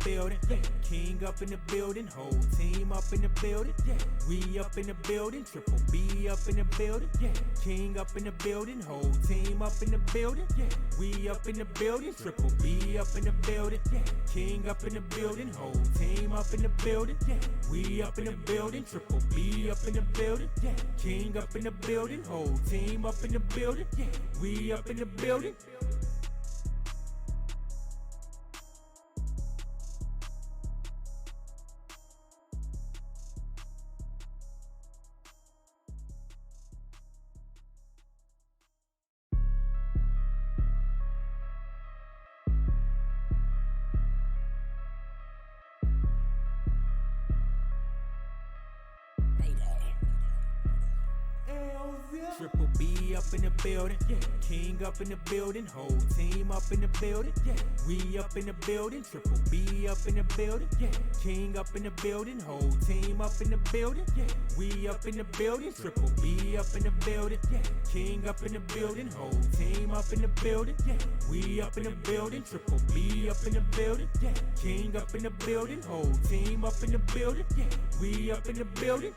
building, king up in the building, whole team up in the building, we up in the building, triple B up in the building, king up in the building, whole team up in the building, we up in the building, triple B up in the building, king up in the building, whole team up in the building, we up in the building, triple B up in the building, king up in the building, whole team up in the building, we up in the building. Triple B up in the building, king up in the building, whole team up in the building, we up in the building, triple B up in the building, king up in the building, whole team up in the building, we up in the building, triple B up in the building, king up in the building, whole team up in the building, we up in the building, triple B up in the building, king up in the building, whole team up in the building, we up in the building.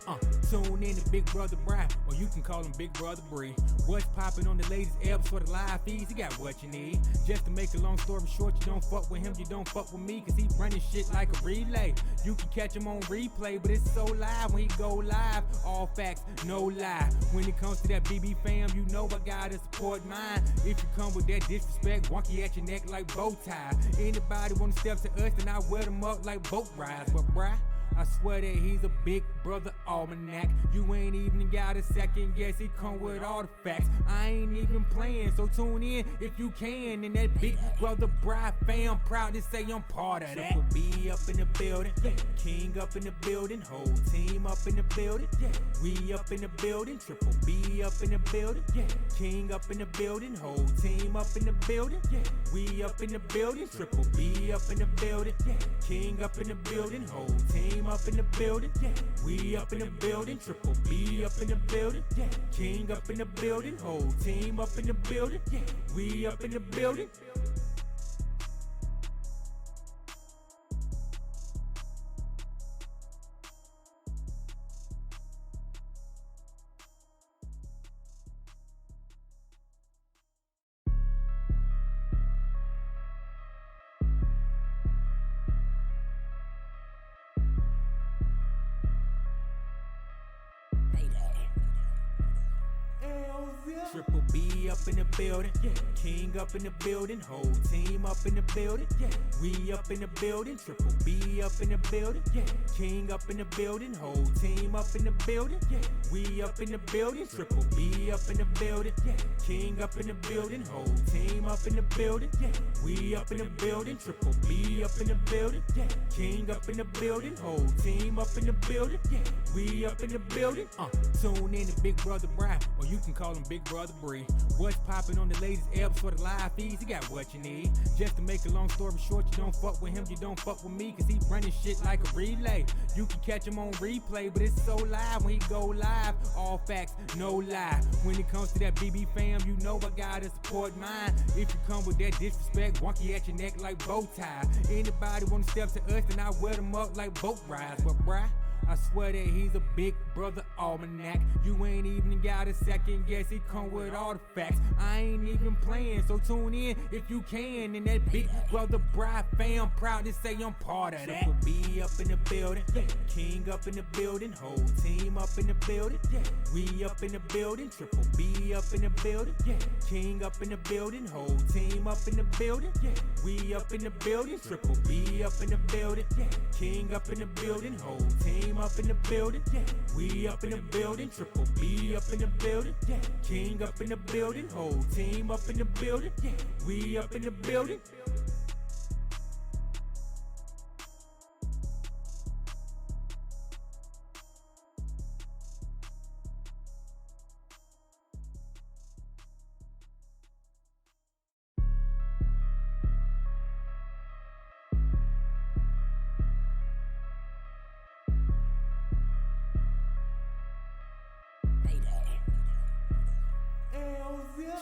Tune in to Big Brother BRI, or you can call him Big Brother BRI. What's poppin' on the latest eps for the live feeds? He got what you need. Just to make a long story short, you don't fuck with him, you don't fuck with me, cause he running shit like a relay. You can catch him on replay, but it's so live when he go live. All facts, no lie. When it comes to that BB fam, you know I gotta support mine. If you come with that disrespect, wonky at your neck like bow tie. Anybody wanna step to us, then I wear them up like boat rides. But bruh, I swear that he's a Big Brother almanac. You ain't even got a second guess, he come with all the facts. I ain't even playing, so tune in if you can. And that Big Brother BRI fam, proud to say I'm part of that. Triple B up in the building, king up in the building, whole team up in the building, we up in the building, triple B up in the building, king up in the building, whole team up in the building, we up in the building, triple B up in the building, king up in the building, whole team up in the building, we up in the building, triple B up in the building, king up in the building, whole team up in the building, we up in the building. Triple B up in the building, king up in the building, whole team up in the building, we up in the building, triple B up in the building, king up in the building, whole team up in the building, we up in the building, triple B up in the building, king up in the building, whole team up in the building, we up in the building, triple B up in the building, king up in the building, whole team up in the building, we up in the building. Tune in to Big Brother BRI, or you can call him Big Brother BRI. What's poppin' on the latest eps for the live feeds? He got what you need. Just to make a long story short, you don't fuck with him, you don't fuck with me, cause he running shit like a relay. You can catch him on replay, but it's so live when he go live. All facts, no lie. When it comes to that BB fam, you know I gotta support mine. If you come with that disrespect, wonky at your neck like bow tie. Anybody wanna step to us, then I wear them up like boat rides. But bruh, I swear that he's a Big Brother almanac. You ain't even got a second guess, he come with all the facts. I ain't even playing, so tune in if you can. And that Big Brother BRI fam, proud to say I'm part of that. Triple B up in the building, king up in the building, whole team up in the building, we up in the building, triple B up in the building, king up in the building, whole team up in the building, we up in the building, triple B up in the building, king up in the building, whole team up in the building, we up in the building, triple B up in the building, king up in the building, whole team up in the building, we up in the building.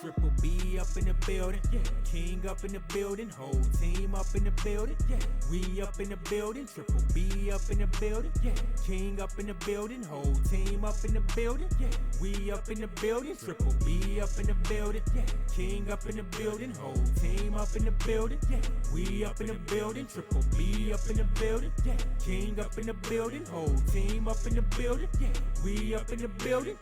Triple B up in the building, King up in the building, whole team up in the building, we up in the building. Triple B up in the building, King up in the building, whole team up in the building, we up in the building. Triple B up in the building, King up in the building, whole team up in the building, we up in the building. Triple B up in the building, King up in the building, whole team up in the building, we up in the building.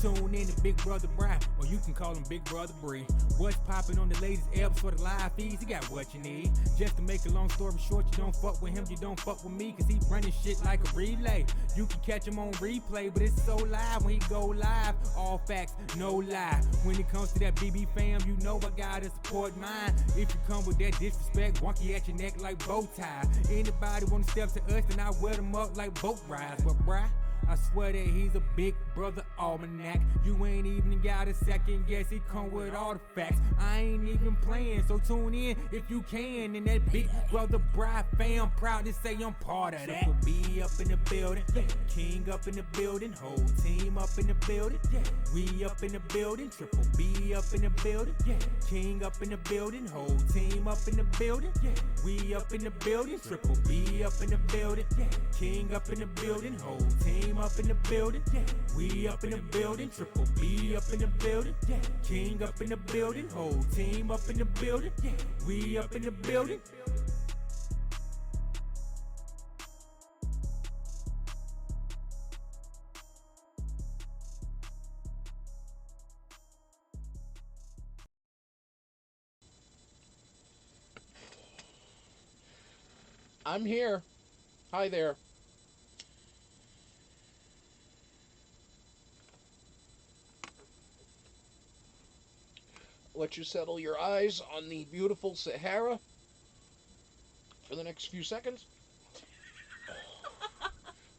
Tune in to Big Brother BRI, or you can call him Big Brother BRI. What's poppin' on the latest eps for the live feeds? He got what you need. Just to make a long story short, you don't fuck with him, you don't fuck with me, cause he running shit like a relay. You can catch him on replay, but it's so live when he go live. All facts, no lie. When it comes to that BB fam, you know I gotta support mine. If you come with that disrespect, wonky at your neck like bow tie. Anybody wanna step to us, then I wear them up like boat rides. But bruh, I swear that he's a big brother almanac. You ain't even got a second guess, he come with all the facts. I ain't even playing, so tune in if you can. And that Big Brother BRI fam, proud to say I'm part of that. Triple B up in the building, King up in the building, whole team up in the building, we up in the building. Triple B up in the building, King up in the building, whole team up in the building, we up in the building. Triple B up in the building, King up in the building, whole team up in the building, we up in the building. Triple B up in the building, King up in the building, whole team up in the building, we up in the building. I'm here. Hi there. Let you settle your eyes on the beautiful Sahara for the next few seconds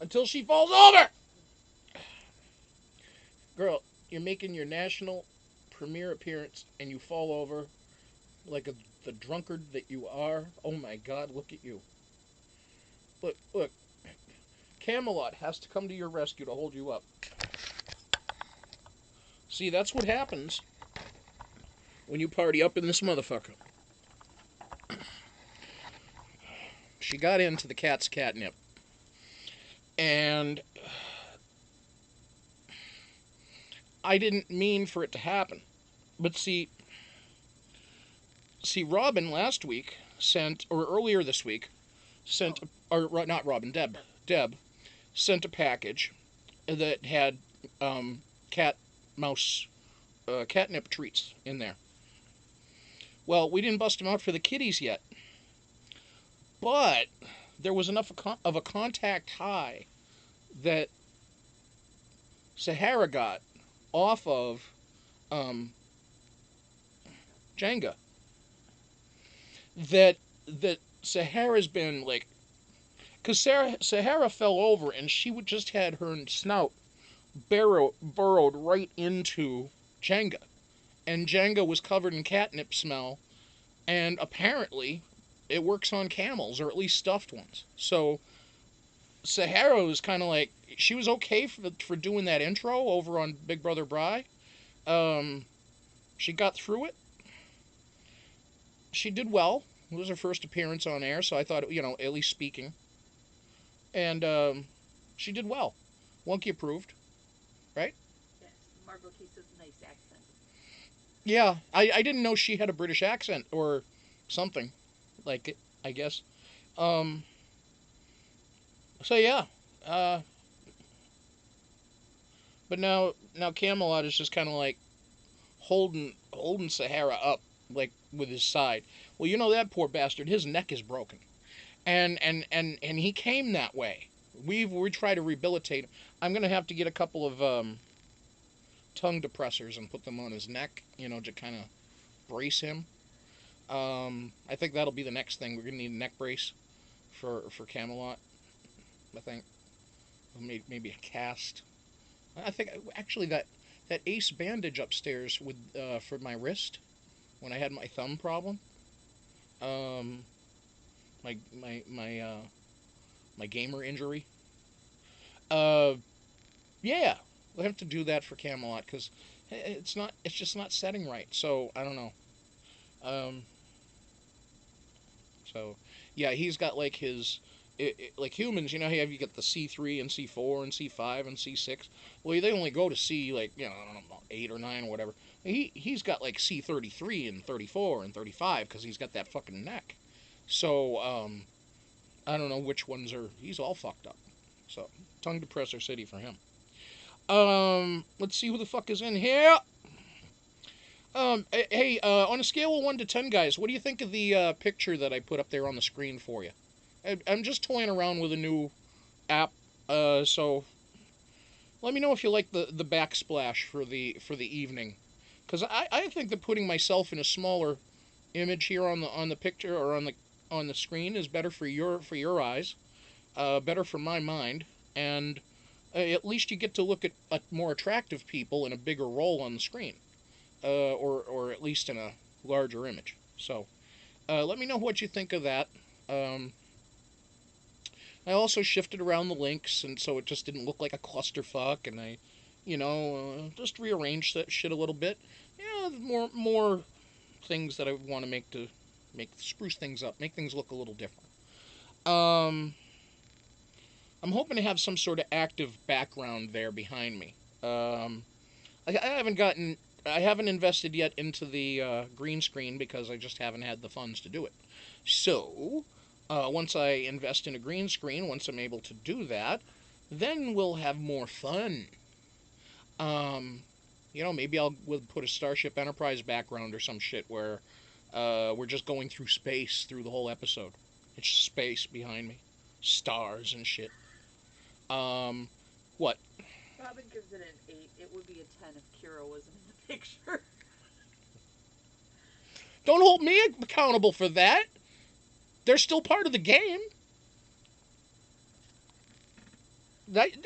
until she falls over. Girl, you're making your national premiere appearance and you fall over like the drunkard that you are. Oh my God, look at you. Look. Camelot has to come to your rescue to hold you up. See, that's what happens when you party up in this motherfucker. She got into the cat's catnip. And I didn't mean for it to happen. But see, Robin last week sent, or earlier this week, or not Robin, Deb sent a package that had catnip treats in there. Well, we didn't bust them out for the kitties yet, but there was enough of a contact high that Sahara got off of Jenga that Sahara's been like, because Sahara fell over and she would just had her snout burrowed right into Jenga, and Jenga was covered in catnip smell, and apparently it works on camels, or at least stuffed ones. So Sahara was kind of like, she was okay for doing that intro over on Big Brother BRI. She got through it. She did well. It was her first appearance on air, so I thought, at least speaking. And she did well. Wonky approved, right? Yes, Margot Case's nice accent. Yeah, I didn't know she had a British accent or something like it, I guess. So yeah. But now Camelot is just kind of like holding Sahara up, like with his side. Well, that poor bastard, his neck is broken. And he came that way. We try to rehabilitate him. I'm gonna have to get a couple of tongue depressors and put them on his neck, to kind of brace him. I think that'll be the next thing. We're gonna need a neck brace for Camelot. I think maybe a cast. I think actually that Ace bandage upstairs with for my wrist when I had my thumb problem. My gamer injury. Yeah, we'll have to do that for Camelot because It's not. It's just not setting right. So I don't know. Um, so yeah, he's got like his. Like humans, you got the C3 and C4 and C5 and C6. Well, they only go to C like I don't know 8 or 9 or whatever. He's got like C33 and 34 and 35 because he's got that fucking neck. So I don't know which ones are. He's all fucked up. So tongue depressor city for him. Let's see who the fuck is in here. Hey, on a scale of 1 to 10, guys, what do you think of the picture that I put up there on the screen for you? I'm just toying around with a new app, so let me know if you like the backsplash for the evening, because I think that putting myself in a smaller image here on the picture or on the screen is better for your eyes, better for my mind, and at least you get to look at more attractive people in a bigger role on the screen, or at least in a larger image. So let me know what you think of that. I also shifted around the links, and so it just didn't look like a clusterfuck, and I, just rearranged that shit a little bit. Yeah, more things that I want to make spruce things up, make things look a little different. I'm hoping to have some sort of active background there behind me. I haven't invested yet into the green screen because I just haven't had the funds to do it. So, once I invest in a green screen, once I'm able to do that, then we'll have more fun. Maybe we'll put a Starship Enterprise background or some shit where we're just going through space through the whole episode. It's space behind me, stars and shit. What? Robin gives it an 8. It would be a 10 if Kiera wasn't in the picture. Don't hold me accountable for that. They're still part of the game.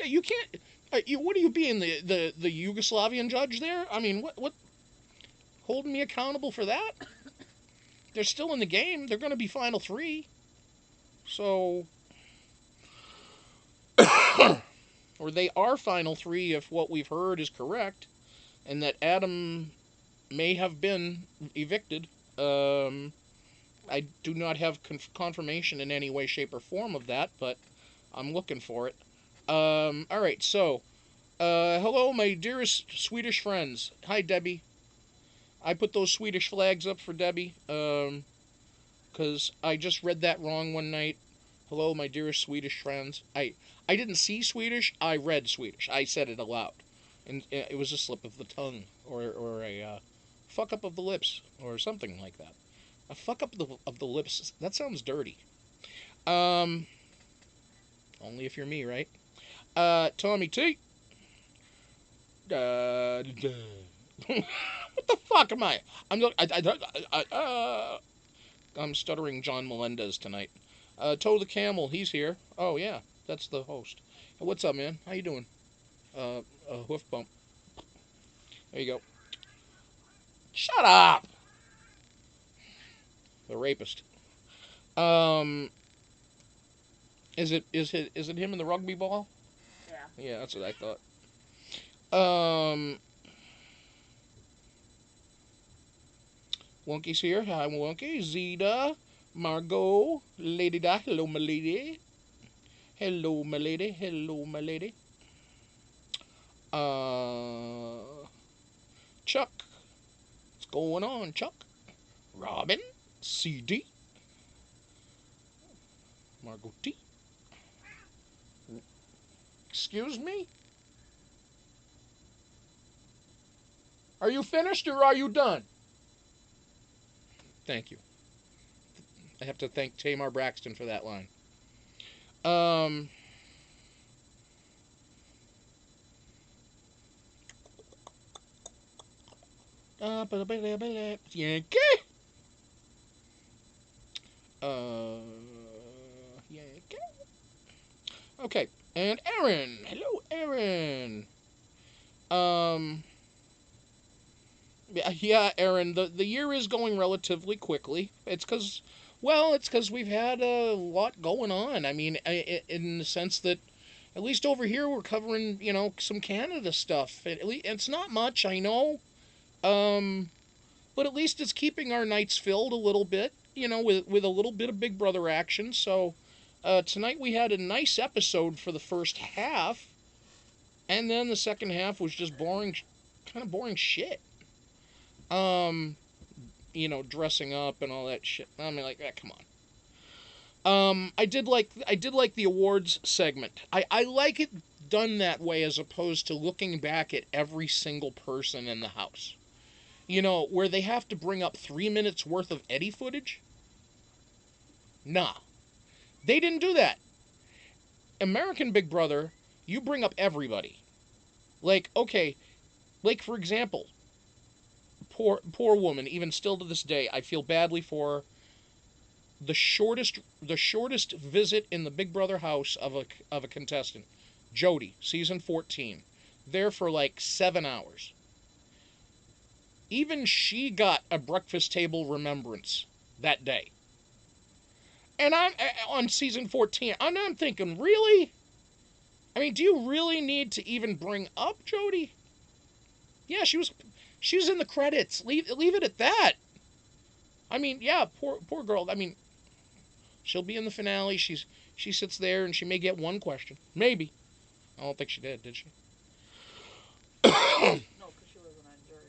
You can't. What are you being, the Yugoslavian judge there? I mean, what? Holding me accountable for that? They're still in the game. They're going to be final 3. So, or they are final 3 if what we've heard is correct, and that Adam may have been evicted. I do not have confirmation in any way, shape, or form of that, but I'm looking for it. All right, so, hello, my dearest Swedish friends. Hi, Debbie. I put those Swedish flags up for Debbie, because I just read that wrong one night. Hello, my dearest Swedish friends. I didn't see Swedish, I read Swedish. I said it aloud. And it was a slip of the tongue, or a fuck up of the lips, or something like that. A fuck up of the lips, that sounds dirty. Only if you're me, right? Tommy T. What the fuck am I? I'm stuttering John Melendez tonight. Toe the Camel, he's here. Oh, yeah, that's the host. What's up, man? How you doing? Hoof bump. There you go. Shut up! The rapist. Is it him in the rugby ball? Yeah. Yeah, that's what I thought. Wonky's here. Hi, Wonky. Zeta, Margot, Lady Da. Hello, my lady. Hello, my lady. Hello, my lady. Chuck. What's going on, Chuck? Robin. CD. Margot T. Excuse me? Are you finished or are you done? Thank you. I have to thank Tamar Braxton for that line. Yankee. Yankee. Okay, and Aaron. Hello, Aaron. Yeah, Aaron. The year is going relatively quickly. It's because we've had a lot going on. I mean, in the sense that At least over here we're covering, some Canada stuff. It's not much, I know. But at least it's keeping our nights filled a little bit, with a little bit of Big Brother action. So tonight we had a nice episode for the first half, and then the second half was just boring, kind of boring shit. Dressing up and all that shit. I mean, like, come on. I did like the awards segment. I like it done that way as opposed to looking back at every single person in the house. Where they have to bring up 3 minutes worth of Eddie footage. Nah. They didn't do that. American Big Brother, you bring up everybody. Like, okay, like for example, poor woman, even still to this day, I feel badly for her. The shortest visit in the Big Brother house of a contestant, Jody, season 14, there for like 7 hours. Even she got a breakfast table remembrance that day. And I'm on season 14. I'm thinking, really? I mean, do you really need to even bring up Jody? Yeah, she was in the credits. Leave it at that. I mean, yeah, poor girl. I mean, she'll be in the finale. She sits there and she may get one question. Maybe. I don't think she did she? No, because she wasn't on jury.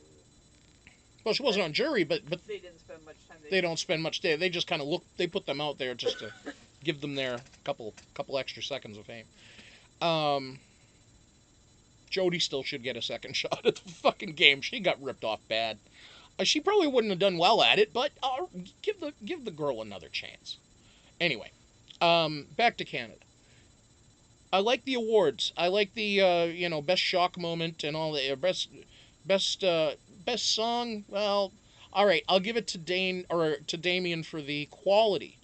Well, she wasn't on jury, but they didn't spend much time. They don't spend much time. They just kind of they put them out there just to give them their couple extra seconds of fame. Jody still should get a second shot at the fucking game. She got ripped off bad. She probably wouldn't have done well at it, but give the girl another chance. Anyway, back to Canada. I like the awards. I like the best shock moment and all the best song. Well, all right, I'll give it to Damien for the quality,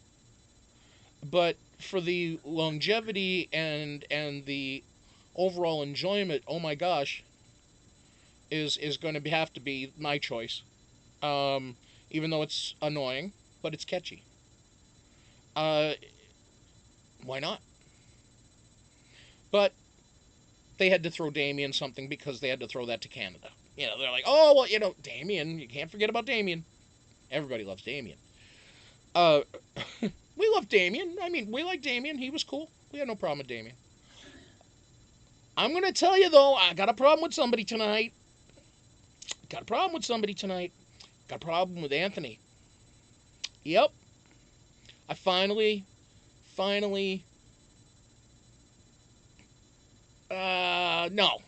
but for the longevity and the overall enjoyment, oh my gosh, is going to have to be my choice. Even though it's annoying, but it's catchy. Why not? But they had to throw Damien something because they had to throw that to Canada. They're like, oh, well, Damien, you can't forget about Damien. Everybody loves Damien. We love Damien. I mean, we like Damien. He was cool. We had no problem with Damien. I'm going to tell you, though, I got a problem with somebody tonight. Got a problem with Anthony. Yep. I finally... no.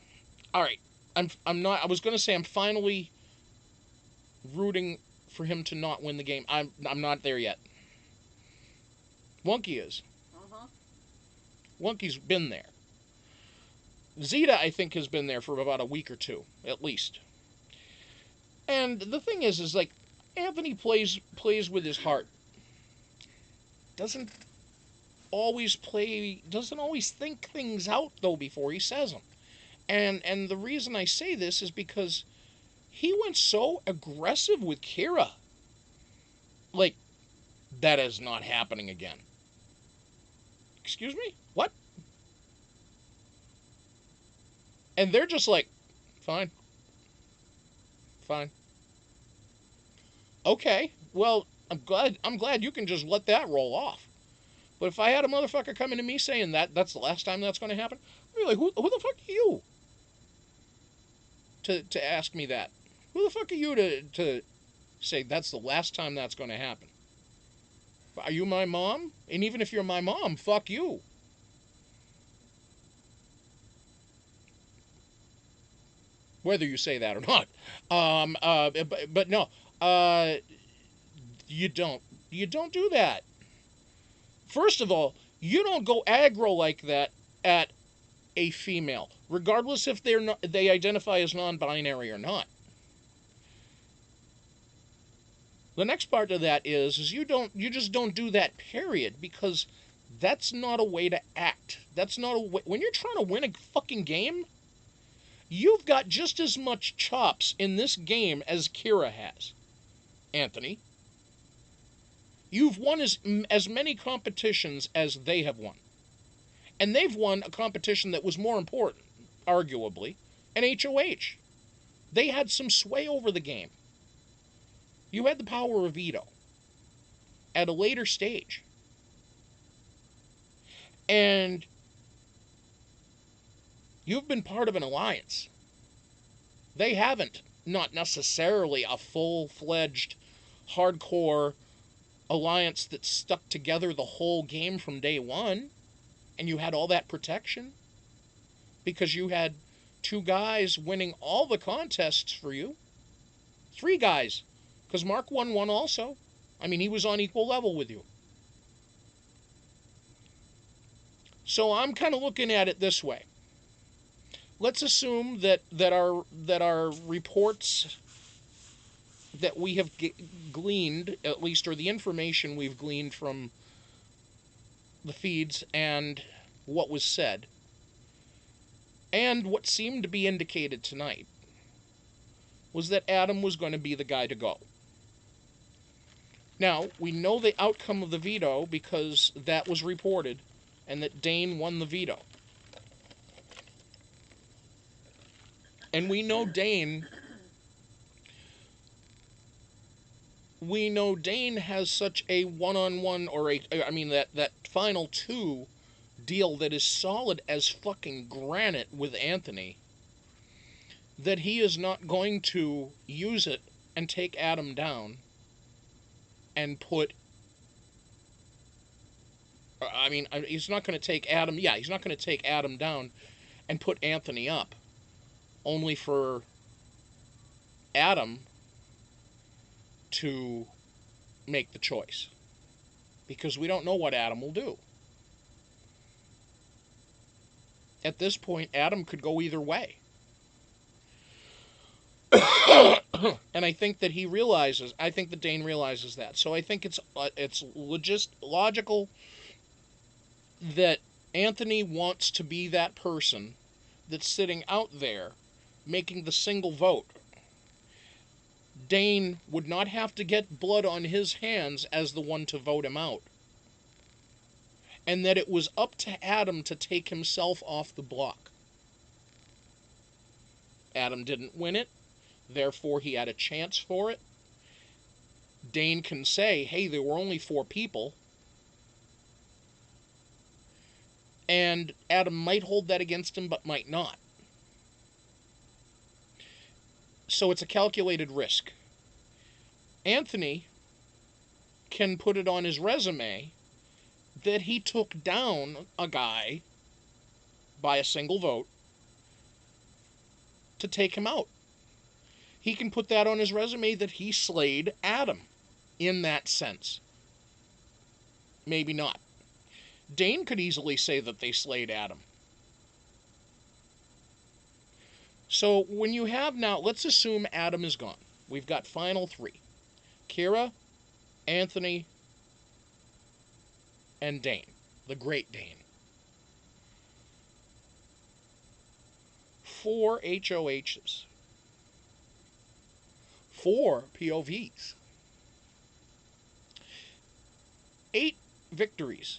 All right. I'm not... I was going to say I'm finally rooting for him to not win the game. I'm not there yet. Wonky is. Uh-huh. Wonky's been there. Zeta, I think, has been there for about a week or two, at least. And the thing is like, Anthony plays with his heart. Doesn't always think things out, though, before he says them. And the reason I say this is because he went so aggressive with Kiera. Like, that is not happening again. Excuse me? What? And they're just like, fine. Okay, well, I'm glad you can just let that roll off. But if I had a motherfucker coming to me saying that's the last time that's going to happen, I'd be like, who the fuck are you to ask me that? Who the fuck are you to say that's the last time that's going to happen? Are you my mom? And even if you're my mom, fuck you. Whether you say that or not. But no. You don't do that. First of all, you don't go aggro like that at a female, regardless if they identify as non-binary or not. The next part of that is you just don't do that, period, because that's not a way to act. That's not a way. When you're trying to win a fucking game, you've got just as much chops in this game as Kiera has, Anthony. You've won as many competitions as they have won. And they've won a competition that was more important, arguably, an HOH. They had some sway over the game. You had the power of veto at a later stage. And you've been part of an alliance. They haven't. Not necessarily a full-fledged, hardcore alliance that stuck together the whole game from day one. And you had all that protection. Because you had 2 guys winning all the contests for you. 3 guys. Because Mark won one also. I mean, he was on equal level with you. So I'm kind of looking at it this way. Let's assume that our reports that we have gleaned, at least, or the information we've gleaned from the feeds and what was said, and what seemed to be indicated tonight, was that Adam was going to be the guy to go. Now, we know the outcome of the veto because that was reported, and that Dane won the veto. And we know Dane has such a one-on-one, or that final 2 deal that is solid as fucking granite with Anthony, that he is not going to use it and take Adam down and put... he's not going to take Adam... Yeah, he's not going to take Adam down and put Anthony up, only for Adam to make the choice. Because we don't know what Adam will do. At this point, Adam could go either way. And I think that Dane realizes that. So I think it's logical that Anthony wants to be that person that's sitting out there making the single vote. Dane would not have to get blood on his hands as the one to vote him out. And that it was up to Adam to take himself off the block. Adam didn't win it, therefore he had a chance for it. Dane can say, hey, there were only 4 people. And Adam might hold that against him, but might not. So it's a calculated risk. Anthony can put it on his resume that he took down a guy by a single vote to take him out. He can put that on his resume that he slayed Adam in that sense. Maybe not. Dane could easily say that they slayed Adam. So when you have now, let's assume Adam is gone. We've got final 3. Kiera, Anthony, and Dane. The Great Dane. 4 HOHs. 4 POVs. 8 victories.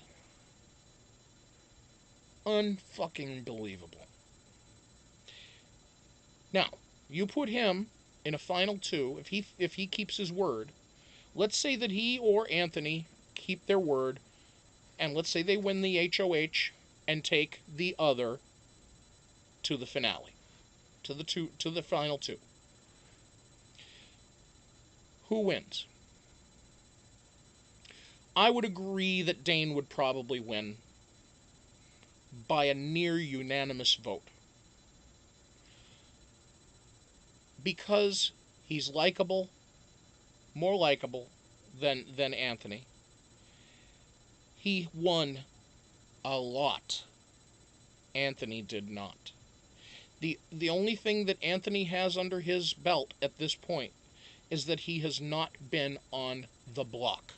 Unfucking believable. Now, you put him in a final 2, if he keeps his word. Let's say that he or Anthony keep their word, and let's say they win the HOH and take the other to the finale, to the final 2. Who wins? I would agree that Dane would probably win by a near unanimous vote. Because he's likable, more likable than Anthony. He won a lot. Anthony did not. The only thing that Anthony has under his belt at this point is that he has not been on the block.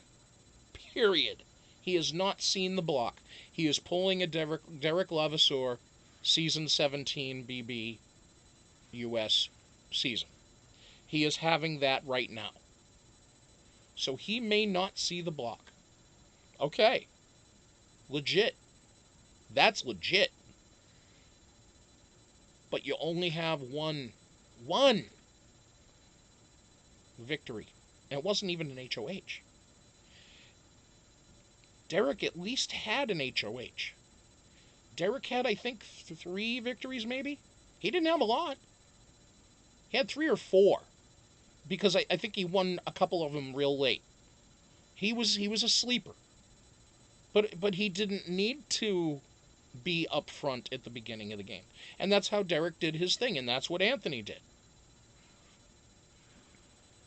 Period. He has not seen the block. He is pulling a Derek Levasseur season 17 BB US season. He is having that right now. So he may not see the block. Okay. Legit. That's legit. But you only have one victory. And it wasn't even an HOH. Derek at least had an HOH. Derek had, I think, 3 victories maybe? He didn't have a lot. He had 3 or 4. Because I think he won a couple of them real late. He was a sleeper. But he didn't need to be up front at the beginning of the game. And that's how Derek did his thing, and that's what Anthony did.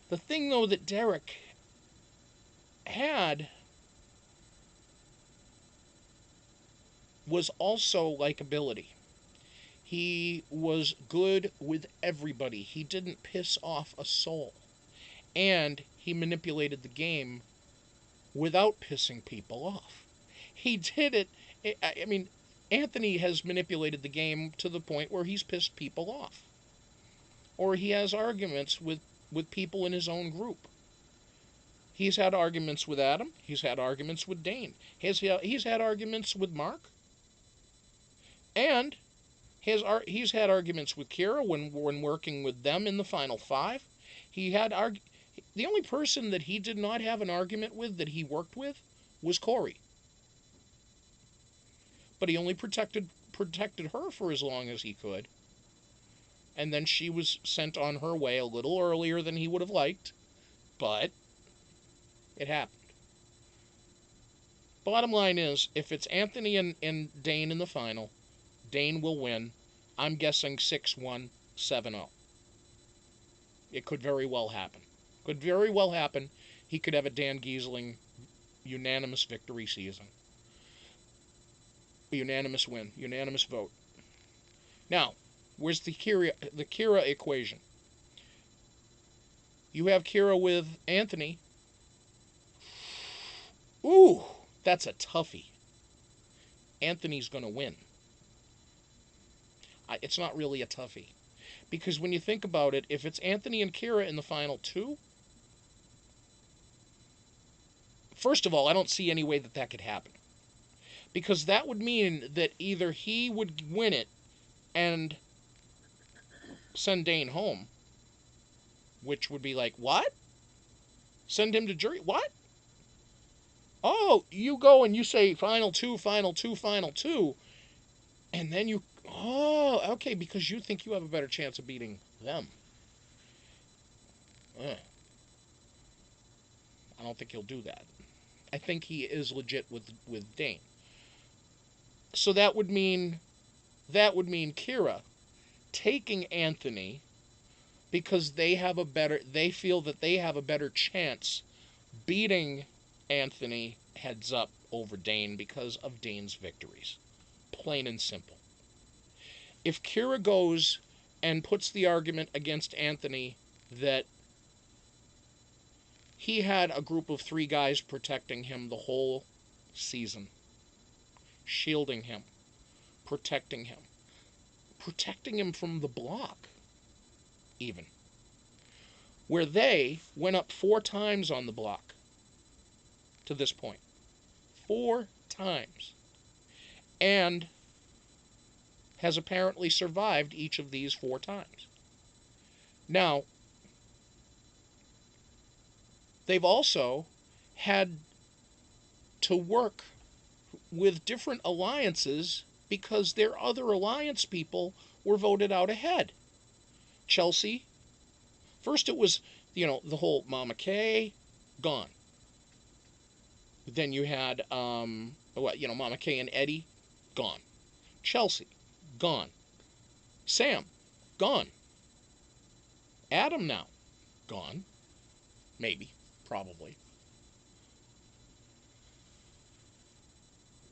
The thing, though, that Derek had was also likability. He was good with everybody. He didn't piss off a soul. And he manipulated the game without pissing people off. He did it. I mean, Anthony has manipulated the game to the point where he's pissed people off. Or he has arguments with people in his own group. He's had arguments with Adam. He's had arguments with Dane. He's had arguments with Mark. And he's had arguments with Kiera when working with them in the Final 5. The only person that he did not have an argument with that he worked with was Cory. But he only protected her for as long as he could. And then she was sent on her way a little earlier than he would have liked. But it happened. Bottom line is, if it's Anthony and Dane in the final, Dane will win. I'm guessing 6-1, 7-0. It could very well happen. Could very well happen. He could have a Dan Giesling unanimous victory season. A unanimous win. Unanimous vote. Now, where's the Kiera equation? You have Kiera with Anthony. Ooh, that's a toughie. Anthony's going to win. It's not really a toughie. Because when you think about it, if it's Anthony and Kiera in the final 2, first of all, I don't see any way that could happen. Because that would mean that either he would win it and send Dane home, which would be like, what? Send him to jury? What? Oh, you go and you say final 2, final 2, final 2, and then you, okay, because you think you have a better chance of beating them. I don't think he'll do that. I think he is legit with Dane. So that would mean Kiera taking Anthony because they feel that they have a better chance beating Anthony heads up over Dane because of Dane's victories. Plain and simple. If Kiera goes and puts the argument against Anthony that he had a group of 3 guys protecting him the whole season, shielding him, protecting him from the block, even, where they went up 4 times on the block to this point. 4 times. And has apparently survived each of these 4 times. Now, they've also had to work with different alliances because their other alliance people were voted out ahead. Chelsea, first it was, the whole Mama Kay, gone. Then you had, Mama Kay and Eddie, gone. Chelsea, gone. Sam, gone. Adam now, gone. Maybe, probably.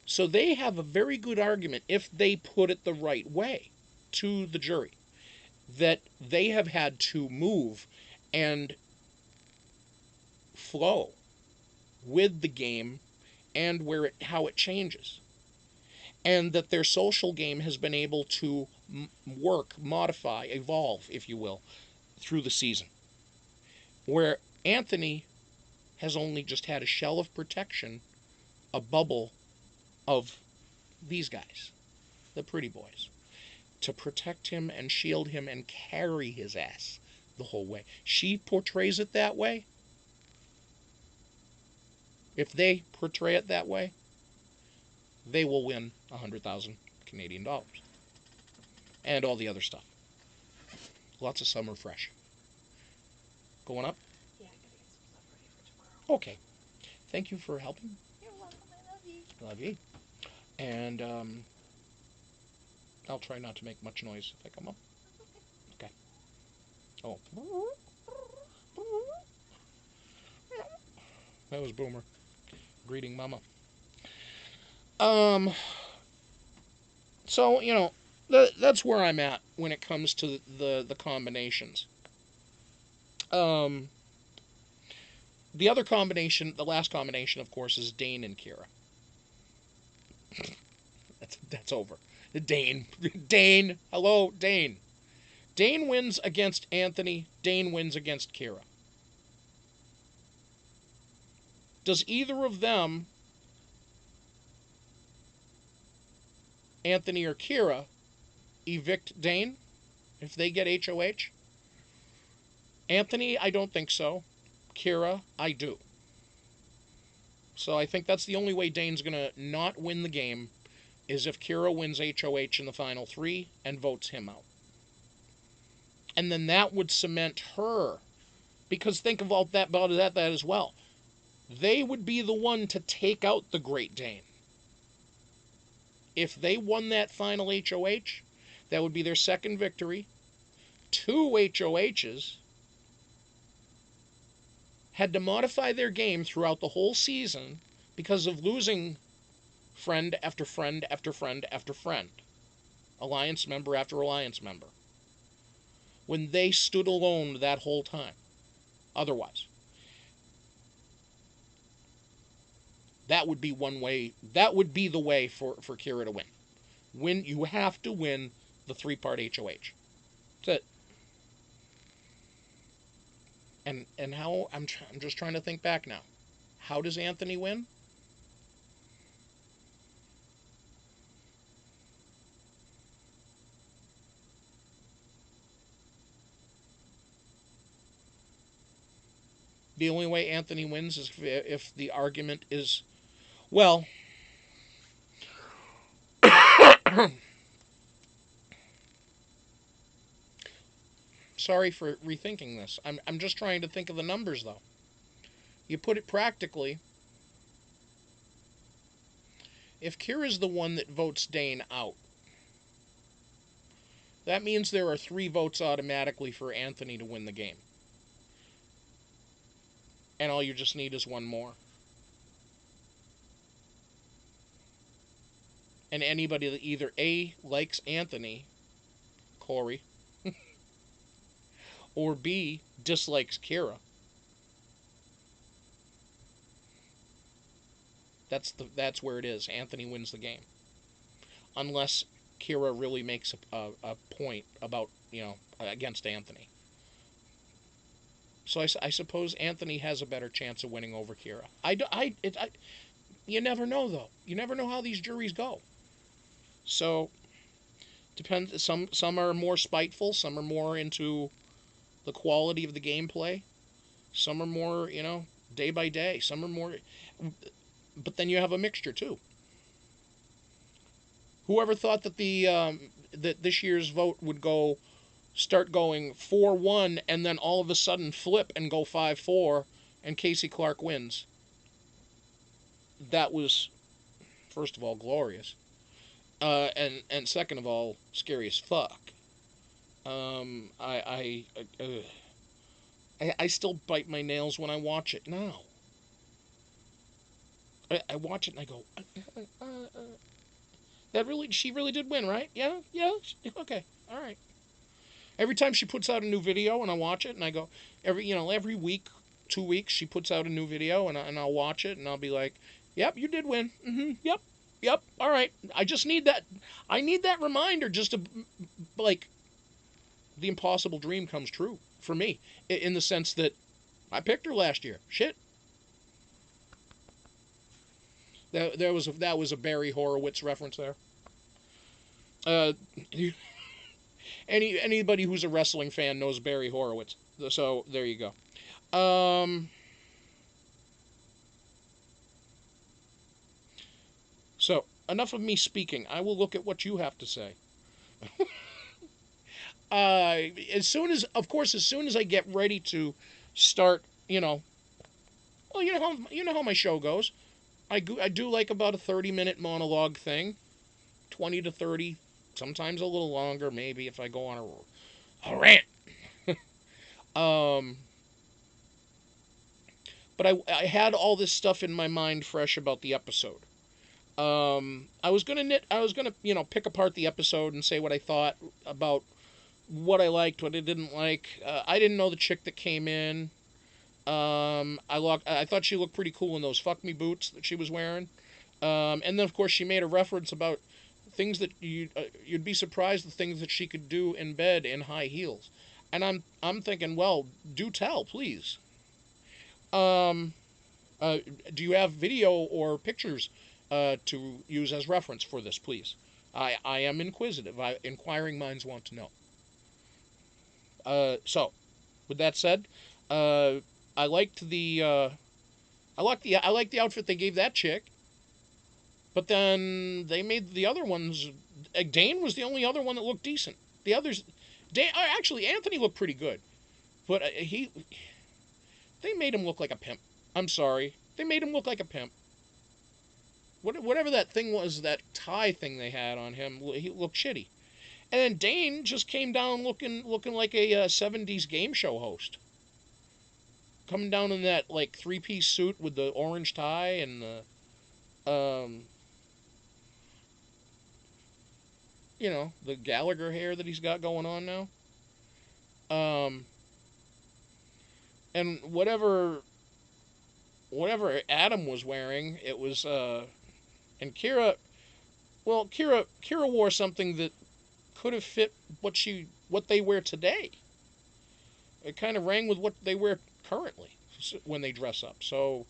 So they have a very good argument, if they put it the right way to the jury, that they have had to move and flow with the game and how it changes. And that their social game has been able to work, modify, evolve, if you will, through the season. Where Anthony has only just had a shell of protection, a bubble of these guys, the pretty boys, to protect him and shield him and carry his ass the whole way. She portrays it that way. If they portray it that way, they will win 100,000 Canadian dollars. And all the other stuff. Lots of summer fresh. Going up? Yeah, I gotta get some stuff ready for tomorrow. Okay. Thank you for helping. You're welcome. I love you. Love you. And I'll try not to make much noise if I come up. Okay. Oh. That was Boomer. Greeting Mama. So, you know, that's where I'm at when it comes to the combinations. The other combination, the last combination, of course, is Dane and Kiera. That's over. Dane. Hello, Dane. Dane wins against Anthony. Dane wins against Kiera. Does either of them, Anthony or Kiera, evict Dane if they get HOH? Anthony, I don't think so. Kiera, I do. So I think that's the only way Dane's going to not win the game is if Kiera wins HOH in the final 3 and votes him out. And then that would cement her. Because think about that as well. They would be the one to take out the Great Dane. If they won that final HOH, that would be their second victory. 2 HOHs. Had to modify their game throughout the whole season because of losing friend after friend after friend after friend. Alliance member after alliance member. When they stood alone that whole time. Otherwise. That would be one way. That would be the way for Kiera to win. You have to win the 3-part HOH. That's it. And how I'm just trying to think back now. How does Anthony win? The only way Anthony wins is if the argument is, well, sorry for rethinking this. I'm just trying to think of the numbers, though. You put it practically, if Kiera's the one that votes Dane out, that means there are 3 votes automatically for Anthony to win the game. And all you just need is 1 more. And anybody that either A, likes Anthony, Cory, or B, dislikes Kiera. That's where it is. Anthony wins the game. Unless Kiera really makes a point about, against Anthony. So I suppose Anthony has a better chance of winning over Kiera. You never know, though. You never know how these juries go. So, depends. Some are more spiteful. Some are more into the quality of the gameplay. Some are more, day by day. Some are more. But then you have a mixture too. Whoever thought that that this year's vote would start going 4-1 and then all of a sudden flip and go 5-4 and Casey Clark wins. That was, first of all, glorious. And second of all, scary as fuck. I still bite my nails when I watch it now. I watch it and I go, she really did win, right? Yeah, okay, all right. Every time she puts out a new video and I watch it and I go, every week, 2 weeks, she puts out a new video and I'll watch it and I'll be like, yep, you did win. Yep, all right. I just need that. I need that reminder just to, like, the impossible dream comes true for me in the sense that I picked her last year. Shit. That was a Barry Horowitz reference there. Uh, anybody who's a wrestling fan knows Barry Horowitz. So there you go. So enough of me speaking. I will look at what you have to say. As soon as, of course, as soon as I get ready to start, well, you know how my show goes. I do like about a 30-minute monologue thing, 20 to 30, sometimes a little longer, maybe if I go on a rant. Um, but I had all this stuff in my mind fresh about the episode. I was gonna pick apart the episode and say what I thought about what I liked, what I didn't like. I didn't know the chick that came in. I thought she looked pretty cool in those fuck me boots that she was wearing. And then of course she made a reference about things that you'd be surprised the things that she could do in bed in high heels. And I'm thinking, well, do tell, please. Um, do you have video or pictures to use as reference for this, please? I am inquisitive. Inquiring minds want to know. So, with that said, I liked the I liked the outfit they gave that chick, but then they made the other ones. Dane was the only other one that looked decent. The others, actually Anthony looked pretty good, but they made him look like a pimp. I'm sorry, they made him look like a pimp. Whatever that thing was, that tie thing they had on him, he looked shitty. And then Dane just came down looking like a 70s game show host. Coming down in that like 3-piece suit with the orange tie and the Gallagher hair that he's got going on now. And whatever Adam was wearing, it was and Kiera wore something that could have fit what they wear today. It kind of rang with what they wear currently when they dress up. So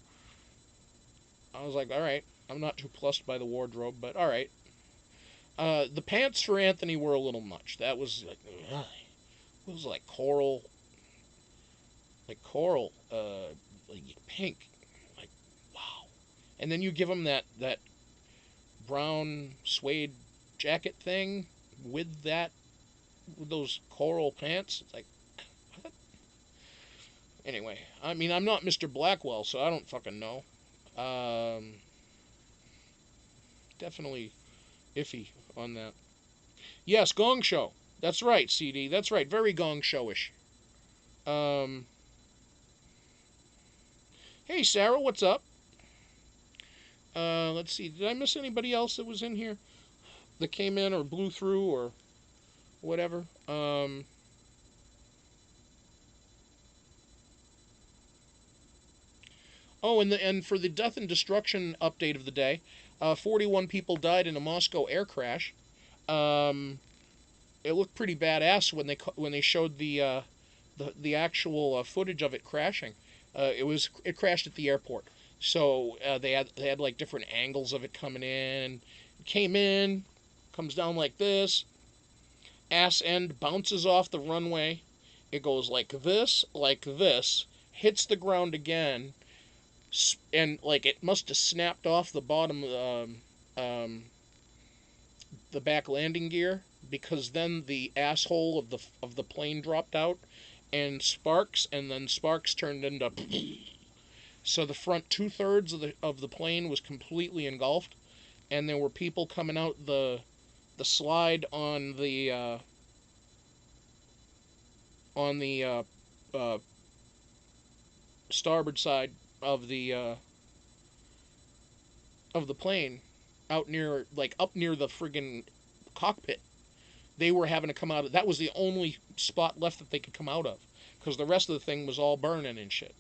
I was like, all right, I'm not too plussed by the wardrobe, but all right. The pants for Anthony were a little much. That was like, it was like coral, like pink, like wow. And then you give him that brown suede jacket thing with those coral pants. It's like, what? Anyway, I mean, I'm not Mr. Blackwell, so I don't fucking know. Definitely iffy on that. Yes, Gong Show. That's right, CD. That's right. Very Gong Showish. Hey, Sarah, what's up? Let's see. Did I miss anybody else that was in here that came in or blew through or whatever? Oh, and for the death and destruction update of the day, 41 people died in a Moscow air crash. It looked pretty badass when they showed the actual footage of it crashing. It crashed at the airport, so they had like different angles of it coming in. It came in, comes down like this. Ass end bounces off the runway. It goes like this, hits the ground again, and like it must have snapped off the bottom, the back landing gear, because then the asshole of the plane dropped out, and then sparks turned into. So the front 2/3 of the plane was completely engulfed, and there were people coming out the slide on the starboard side of the plane, up near the friggin' cockpit. They were having to come out of. That was the only spot left that they could come out of, because the rest of the thing was all burning and shit.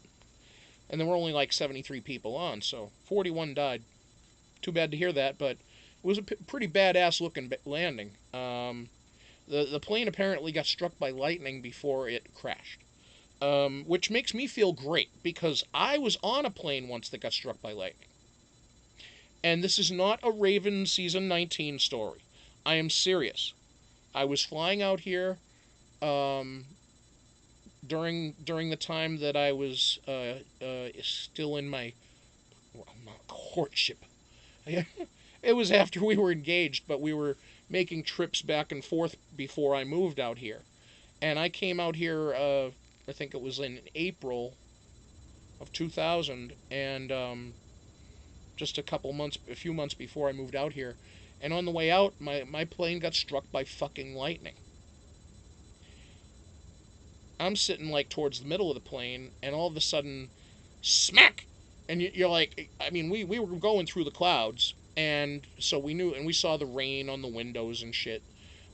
And there were only like 73 people on, so 41 died. Too bad to hear that, but it was a pretty badass looking landing. The plane apparently got struck by lightning before it crashed, which makes me feel great, because I was on a plane once that got struck by lightning. And this is not a Raven season 19 story. I am serious. I was flying out here during the time that I was still in my courtship. It was after we were engaged, but we were making trips back and forth before I moved out here. And I came out here, I think it was in April of 2000, and just a few months before I moved out here. And on the way out, my plane got struck by fucking lightning. I'm sitting like towards the middle of the plane, and all of a sudden, smack! And you're like, I mean, we were going through the clouds, and so we knew, and we saw the rain on the windows and shit.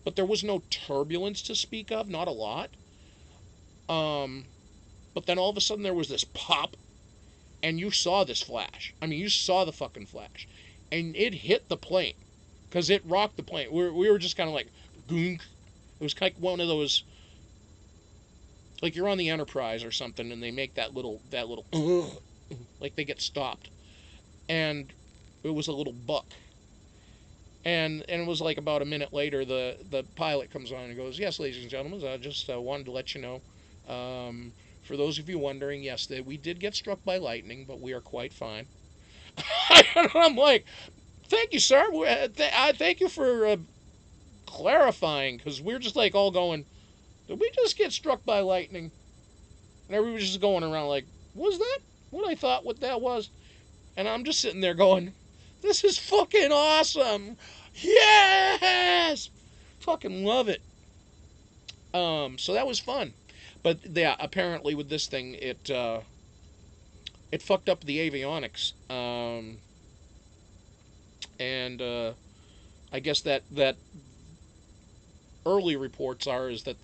But there was no turbulence to speak of, not a lot. But then all of a sudden there was this pop, and you saw this flash. I mean, you saw the fucking flash. And it hit the plane, because it rocked the plane. We were just kind of like, goonk. It was like one of those, like you're on the Enterprise or something, and they make that little, like they get stopped. And it was a little buck. And it was like about a minute later, the pilot comes on and goes, "Yes, ladies and gentlemen, I just wanted to let you know, for those of you wondering, yes, that we did get struck by lightning, but we are quite fine." And I'm like, "Thank you, sir. Thank you for clarifying," because we're just like all going, "Did we just get struck by lightning?" And everybody's just going around like, "Was that what I thought what that was?" And I'm just sitting there going, "This is fucking awesome. Yes! Fucking love it." So that was fun. But yeah, apparently with this thing, it fucked up the avionics. And I guess that early reports is that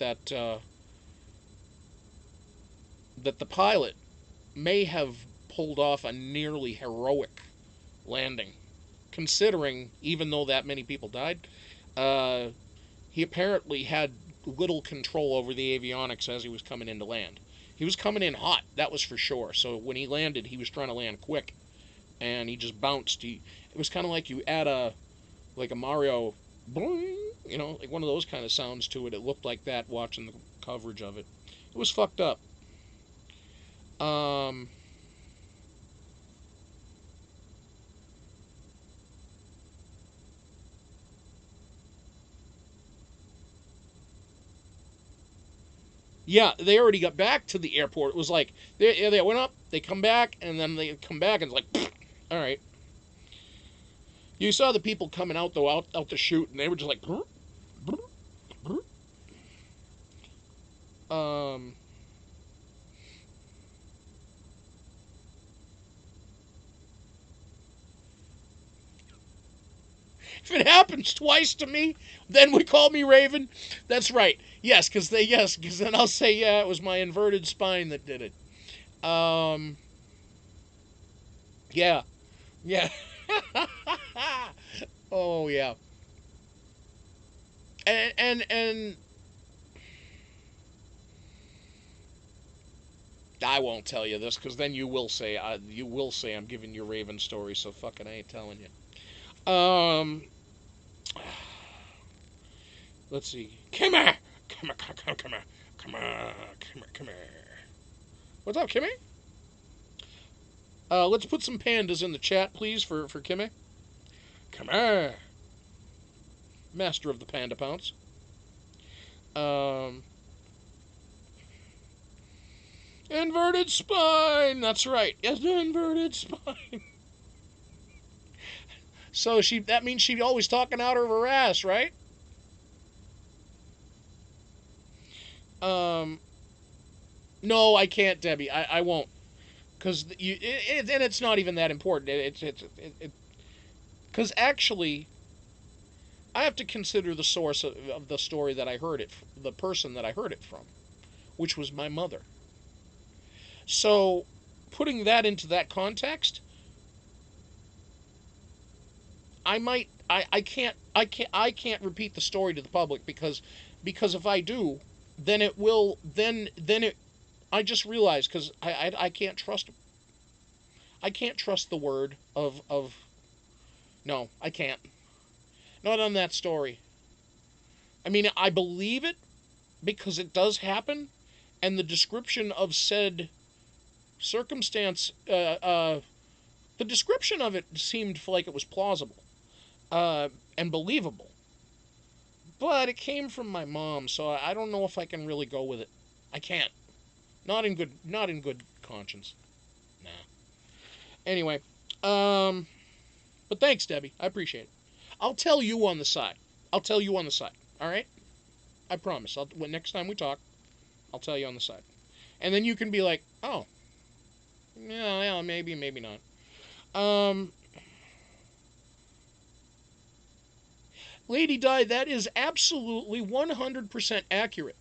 the pilot may have pulled off a nearly heroic landing, considering even though that many people died, he apparently had little control over the avionics as he was coming into land. He was coming in hot, that was for sure. So when he landed, he was trying to land quick, and he just bounced. It was kind of like you add a Mario, boing, like one of those kind of sounds to it. It looked like that watching the coverage of it. It was fucked up. Yeah, they already got back to the airport. It was like, they went up, they come back, and then they come back, and it's like, all right. You saw the people coming out, though, out to shoot, and they were just like, if it happens twice to me, then we call me Raven. That's right. Yes, because then I'll say, yeah, it was my inverted spine that did it. Yeah. Yeah. Oh, yeah. And I won't tell you this, because then you will say I'm giving you Raven story, so fucking I ain't telling you. Let's see. Come here. Come here. What's up, Kimmy? Let's put some pandas in the chat, please, for Kimmy. Come here. Master of the panda pounce. Inverted spine. That's right. Yes, inverted spine. So that means she's always talking out of her ass, right? No, I can't, Debbie. I won't, because and it's not even that important. Because actually, I have to consider the source of the story that I heard it, the person that I heard it from, which was my mother. So, putting that into that context, I can't repeat the story to the public because if I do, then I just realized, because I can't trust him. I can't trust the word of No, I can't. Not on that story. I mean, I believe it because it does happen, and the description of said circumstance, the description of it seemed like it was plausible and believable. But it came from my mom, so I don't know if I can really go with it. I can't. Not in good conscience. Nah. Anyway, but thanks, Debbie. I appreciate it. I'll tell you on the side. I'll tell you on the side. All right? I promise. When next time we talk, I'll tell you on the side. And then you can be like, oh, yeah, maybe, maybe not. Lady Di, that is absolutely 100% accurate.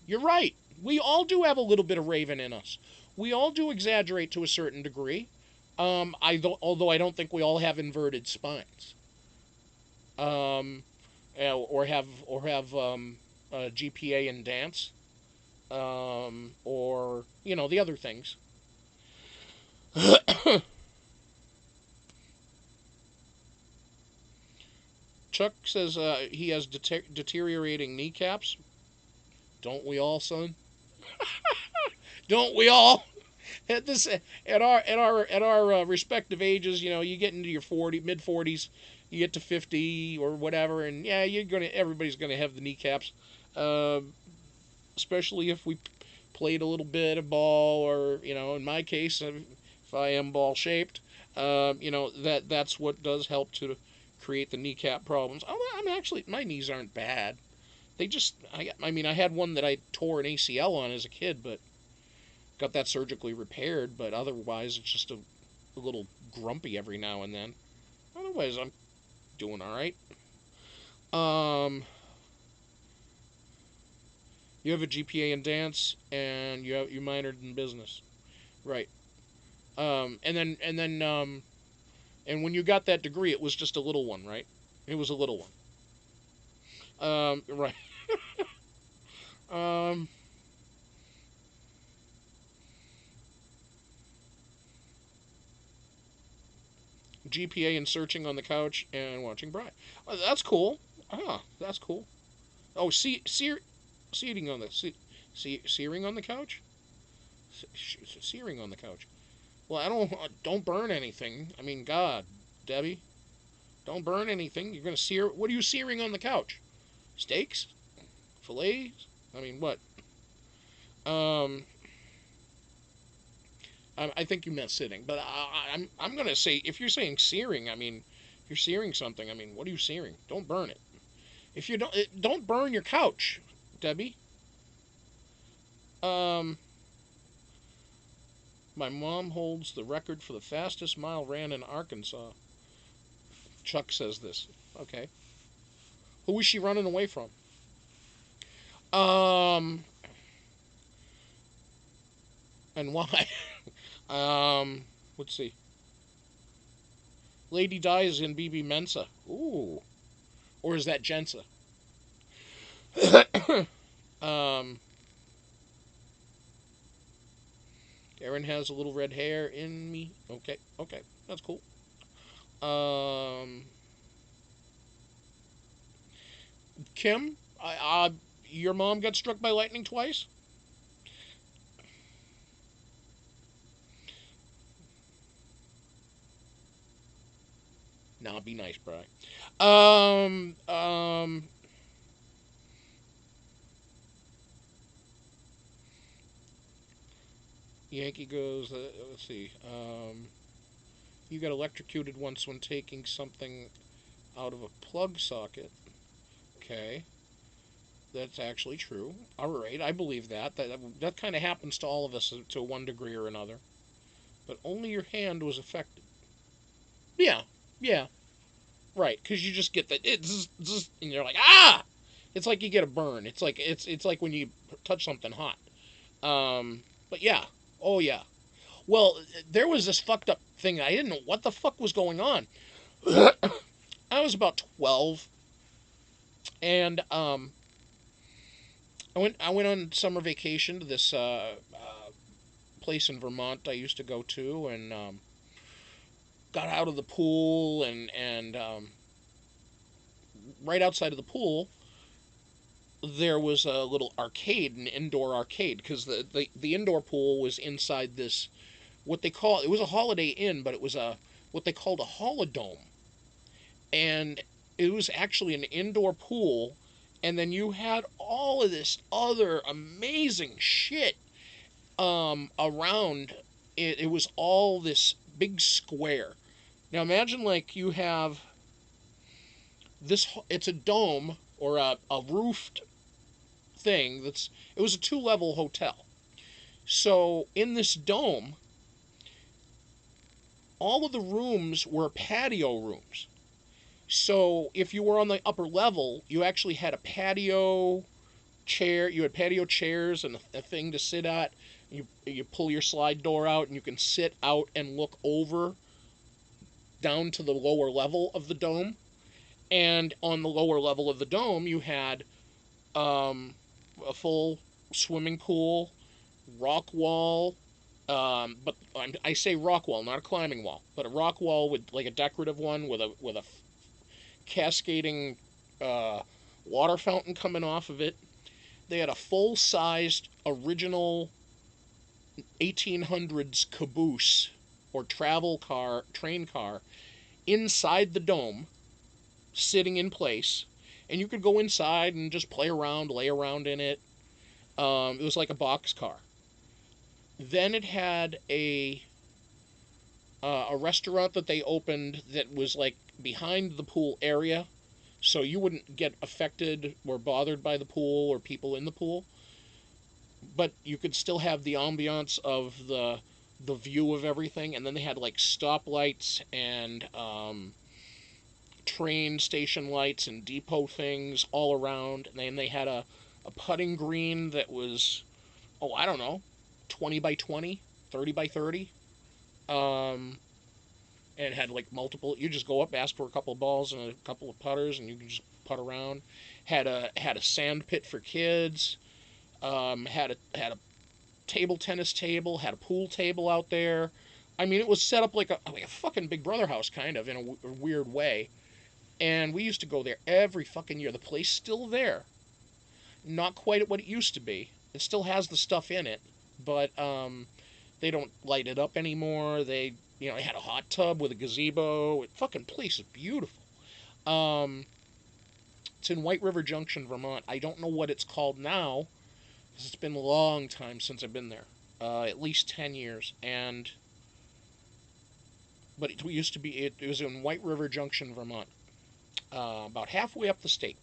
You're right. We all do have a little bit of Raven in us. We all do exaggerate to a certain degree. Although I don't think we all have inverted spines. Or have GPA in dance. Or the other things. Chuck says he has deteriorating kneecaps. Don't we all, son? Don't we all? At our respective ages, you get into your mid 40s, you get to 50 or whatever, and yeah, everybody's gonna have the kneecaps, especially if we played a little bit of ball, or in my case, if I am ball shaped, that's what does help to create the kneecap problems. I'm actually, my knees aren't bad. They just, I mean, I had one that I tore an ACL on as a kid, but got that surgically repaired. But otherwise, it's just a little grumpy every now and then. Otherwise, I'm doing all right. You have a GPA in dance, and you minored in business, right? And when you got that degree, it was just a little one, right? It was a little one. Right. GPA in searching on the couch and watching BRI. That's cool. That's cool. Oh, searing on the searing on the couch. Searing on the couch. Well, don't burn anything. I mean, God, Debbie, don't burn anything. You're gonna sear. What are you searing on the couch? Steaks, fillets. I mean, what? I think you meant sitting, but I'm gonna say, if you're saying searing, I mean, if you're searing something, I mean, what are you searing? Don't burn it. If you don't burn your couch, Debbie. My mom holds the record for the fastest mile ran in Arkansas. Chuck says this. Okay. Who is she running away from? And why? Let's see. Lady dies in BB Mensa. Ooh. Or is that Jensa? Aaron has a little red hair in me. Okay, that's cool. Kim, your mom got struck by lightning twice? Nah, be nice, bro. Yankee goes, let's see. You got electrocuted once when taking something out of a plug socket. Okay. That's actually true. All right, I believe that. That kind of happens to all of us to one degree or another. But only your hand was affected. Yeah, yeah, right. Because you just get that and you're like, ah! It's like you get a burn. It's like when you touch something hot. But yeah, oh yeah. Well, there was this fucked up thing. I didn't know what the fuck was going on. I was about 12, and I went on summer vacation to this place in Vermont I used to go to, and got out of the pool, and right outside of the pool, there was a little arcade, an indoor arcade, because the indoor pool was inside this, it was a Holiday Inn, but it was what they called a holodome. And it was actually an indoor pool, and then you had all of this other amazing shit around it. It was all this big square. Now imagine like you have this, it's a dome or a roofed thing it was a 2-level hotel. So in this dome, all of the rooms were patio rooms. So if you were on the upper level, you actually had a patio chair. You had patio chairs and a thing to sit at. You pull your slide door out and you can sit out and look over down to the lower level of the dome. And on the lower level of the dome, you had a full swimming pool, rock wall. But I say rock wall, not a climbing wall, but a rock wall with like a decorative one with a cascading water fountain coming off of it. They had a full-sized original 1800s caboose or train car inside the dome, sitting in place, and you could go inside and just play around, lay around in it. It was like a box car. Then it had a restaurant that they opened that was like behind the pool area, so you wouldn't get affected or bothered by the pool or people in the pool, but you could still have the ambiance of the view of everything. And then they had like stoplights and train station lights and depot things all around. And then they had a putting green that was, I don't know, 20 by 20, 30 by 30. And had like multiple, you just go up, ask for a couple of balls and a couple of putters, and you can just putt around. Had a sand pit for kids. Had a table tennis table. Had a pool table out there. I mean, it was set up like a fucking Big Brother house, kind of, in a weird way. And we used to go there every fucking year. The place still there. Not quite what it used to be. It still has the stuff in it, but they don't light it up anymore. They had a hot tub with a gazebo. Fucking place is beautiful. It's in White River Junction, Vermont. I don't know what it's called now, because it's been a long time since I've been there. At least 10 years. But it used to be, it was in White River Junction, Vermont. About halfway up the state.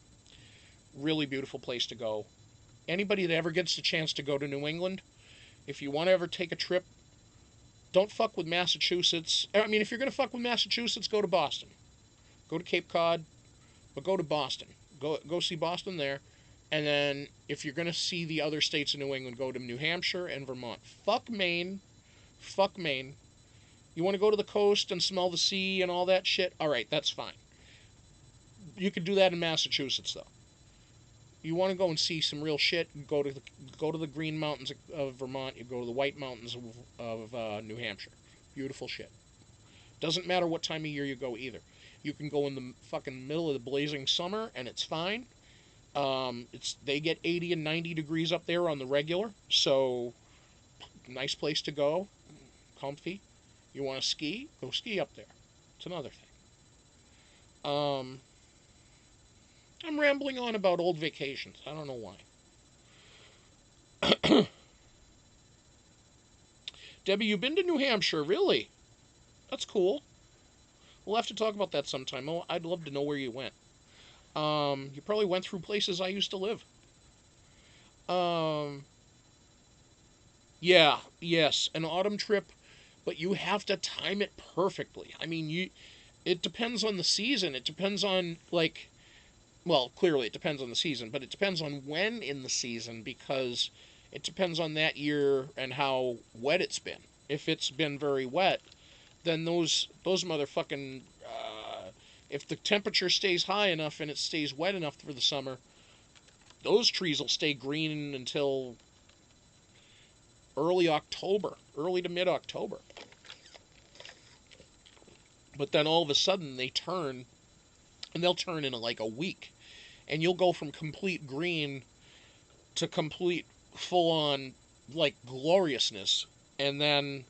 Really beautiful place to go. Anybody that ever gets the chance to go to New England, if you want to ever take a trip, don't fuck with Massachusetts. I mean, if you're going to fuck with Massachusetts, go to Boston. Go to Cape Cod, but go to Boston. Go see Boston there. And then if you're going to see the other states in New England, go to New Hampshire and Vermont. Fuck Maine. Fuck Maine. You want to go to the coast and smell the sea and all that shit? All right, that's fine. You could do that in Massachusetts, though. You want to go and see some real shit, go to the Green Mountains of Vermont. You go to the White Mountains of New Hampshire. Beautiful shit. Doesn't matter what time of year you go either. You can go in the fucking middle of the blazing summer and it's fine. They get 80 and 90 degrees up there on the regular, so nice place to go. Comfy. You want to ski? Go ski up there. It's another thing. I'm rambling on about old vacations. I don't know why. Debbie, you've been to New Hampshire, really? That's cool. We'll have to talk about that sometime. Oh, I'd love to know where you went. You probably went through places I used to live. Yeah, yes, an autumn trip, but you have to time it perfectly. I mean, it depends on the season. It depends on, like, well, clearly it depends on the season, but it depends on when in the season, because it depends on that year and how wet it's been. If it's been very wet, then those motherfucking, if the temperature stays high enough and it stays wet enough for the summer, those trees will stay green until early to mid-October. But then all of a sudden they turn, and they'll turn in like a week. And you'll go from complete green to complete full-on, like, gloriousness. And then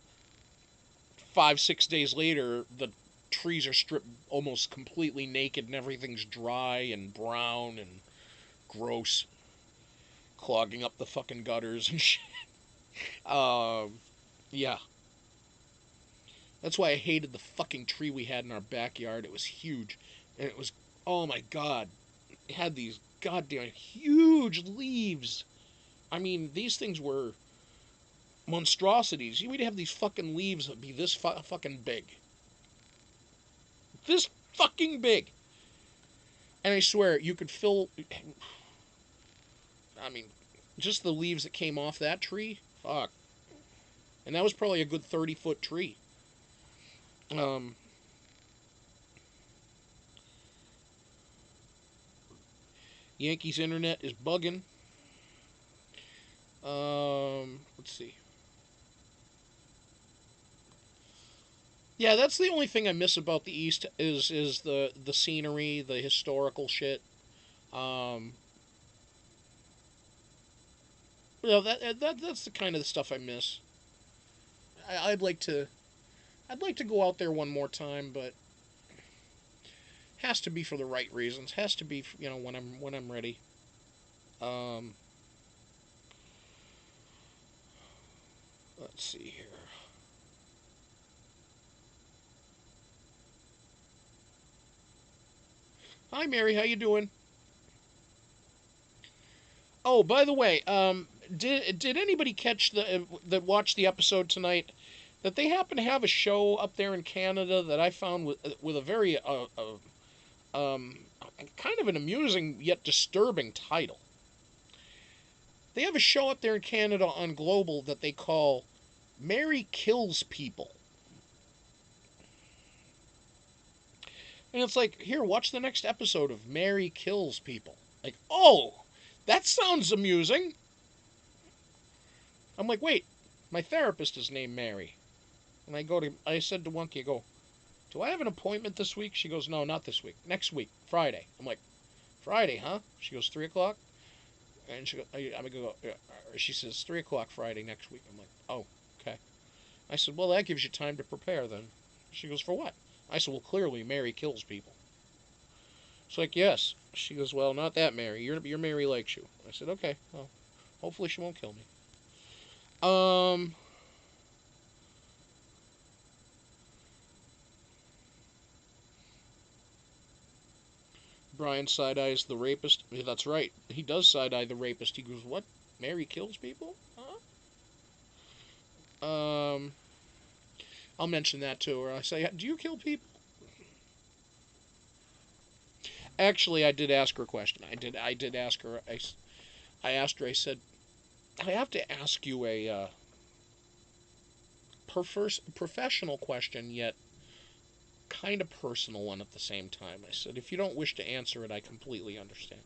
5, 6 days later, the trees are stripped almost completely naked and everything's dry and brown and gross, clogging up the fucking gutters and shit. Yeah. That's why I hated the fucking tree we had in our backyard. It was huge. And it was, oh my god. It had these goddamn huge leaves. I mean, these things were monstrosities. We'd have these fucking leaves that would be this fucking big. This fucking big. And I swear, you could fill... I mean, just the leaves that came off that tree, fuck. And that was probably a good 30-foot tree. Yankees internet is bugging. Let's see. Yeah, that's the only thing I miss about the East is the scenery, the historical shit. That's the kind of stuff I miss. I'd like to go out there one more time, but has to be for the right reasons. Has to be, when I'm ready. Let's see here. Hi, Mary. How you doing? Oh, by the way, did anybody catch that watched the episode tonight? That they happen to have a show up there in Canada that I found with a very kind of an amusing yet disturbing title. They have a show up there in Canada on Global that they call Mary Kills People. And it's like, here, watch the next episode of Mary Kills People. Like, oh, that sounds amusing. I'm like, wait, my therapist is named Mary. And I said to Wonky, I go, do I have an appointment this week? She goes, no, not this week. Next week, Friday. I'm like, Friday, huh? She goes, 3 o'clock? And she she says, 3 o'clock Friday next week. I'm like, oh, okay. I said, well, that gives you time to prepare then. She goes, for what? I said, well, clearly Mary kills people. She's like, yes. She goes, well, not that Mary. Your Mary likes you. I said, okay. Well, hopefully she won't kill me. Brian side-eyes the rapist. Yeah, that's right. He does side-eye the rapist. He goes, what? Mary kills people? Huh? I'll mention that to her. I say, do you kill people? Actually, I did ask her a question. I did ask her. I asked her. I said, I have to ask you a professional question, yet kind of personal one at the same time. I said, if you don't wish to answer it, I completely understand.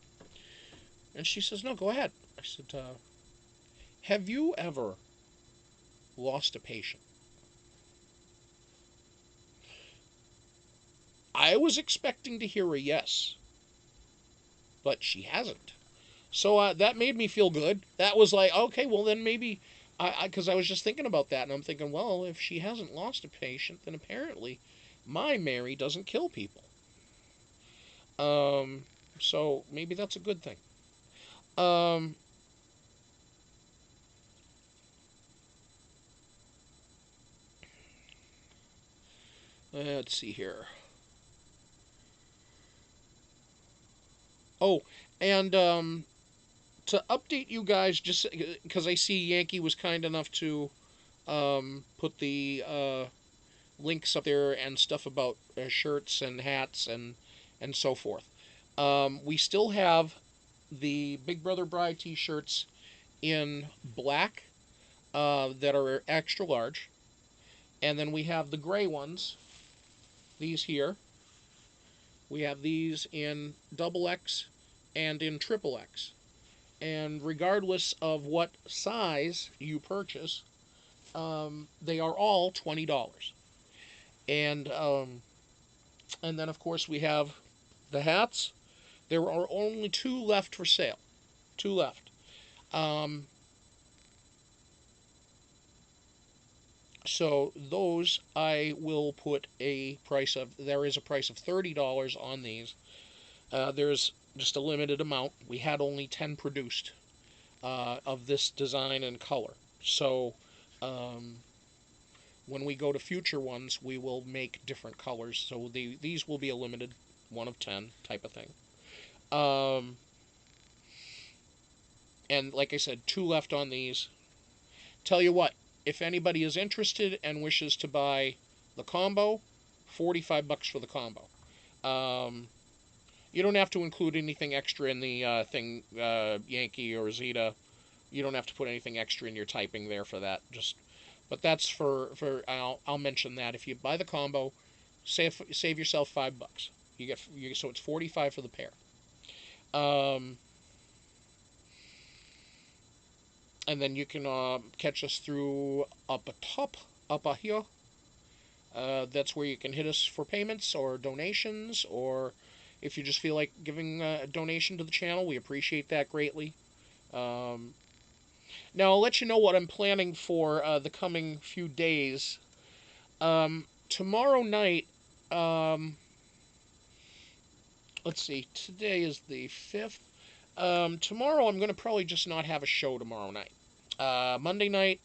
And she says, no, go ahead. I said, have you ever lost a patient? I was expecting to hear a yes, but she hasn't. So that made me feel good. That was like, okay, well then maybe, because I was just thinking about that, and I'm thinking, well, if she hasn't lost a patient, then apparently my Mary doesn't kill people. So maybe that's a good thing. Let's see here. Oh, and to update you guys, just because I see Yankee was kind enough to put the links up there and stuff about shirts and hats and so forth. We still have the Big Brother Bride t-shirts in black that are extra large. And then we have the gray ones, these here. We have these in XX and in XXX. And regardless of what size you purchase, they are all $20. And And then, of course, we have the hats. There are only 2 left for sale. 2 left. Um, so those I will put a price of. There is a price of $30 on these. There's just a limited amount. We had only 10 produced of this design and color. So um, when we go to future ones, we will make different colors. So these will be a limited 1 of 10 type of thing. Um, and like I said, 2 left on these. Tell you what, if anybody is interested and wishes to buy the combo, $45 for the combo. Um, you don't have to include anything extra in the thing, Yankee or Zeta. You don't have to put anything extra in your typing there for that. But that's for I'll mention that if you buy the combo, save yourself $5. So it's 45 for the pair. And then you can catch us through up here. That's where you can hit us for payments or donations, or if you just feel like giving a donation to the channel, we appreciate that greatly. Now, I'll let you know what I'm planning for the coming few days. Tomorrow night, let's see, today is the 5th. Tomorrow, I'm going to probably just not have a show tomorrow night. Monday night,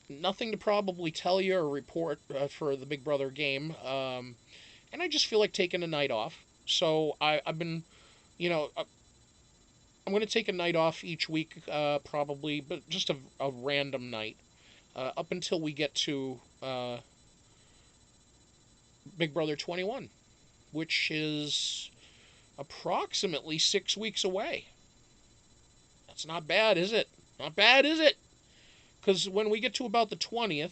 nothing to probably tell you or report for the Big Brother game. And I just feel like taking a night off. So I've been, I'm going to take a night off each week, probably, but just a random night. Up until we get to Big Brother 21, which is approximately 6 weeks away. That's not bad, is it? Not bad, is it? Because when we get to about the 20th,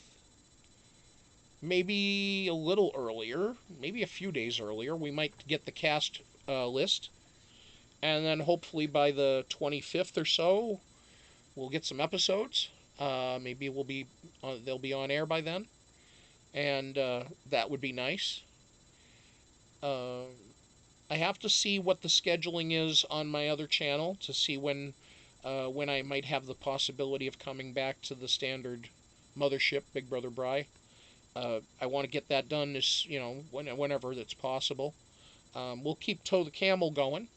maybe a little earlier, maybe a few days earlier, we might get the cast list. And then hopefully by the 25th or so, we'll get some episodes. Maybe they'll be on air by then. And that would be nice. I have to see what the scheduling is on my other channel to see when I might have the possibility of coming back to the standard mothership, Big Brother BRI. I want to get that done whenever that's possible. We'll keep Toe the Camel going,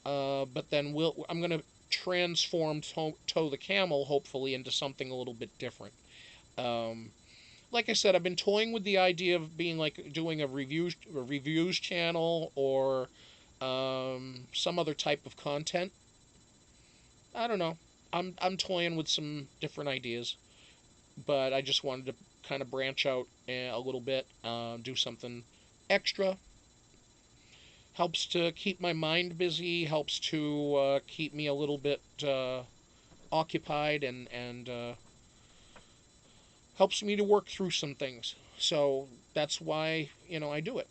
but then I'm going to transform Toe the Camel hopefully into something a little bit different. Like I said, I've been toying with the idea of doing a reviews channel or some other type of content. I don't know. I'm toying with some different ideas, but I just wanted to kind of branch out a little bit, do something extra. Helps to keep my mind busy, helps to keep me a little bit occupied, and helps me to work through some things. So that's why, I do it.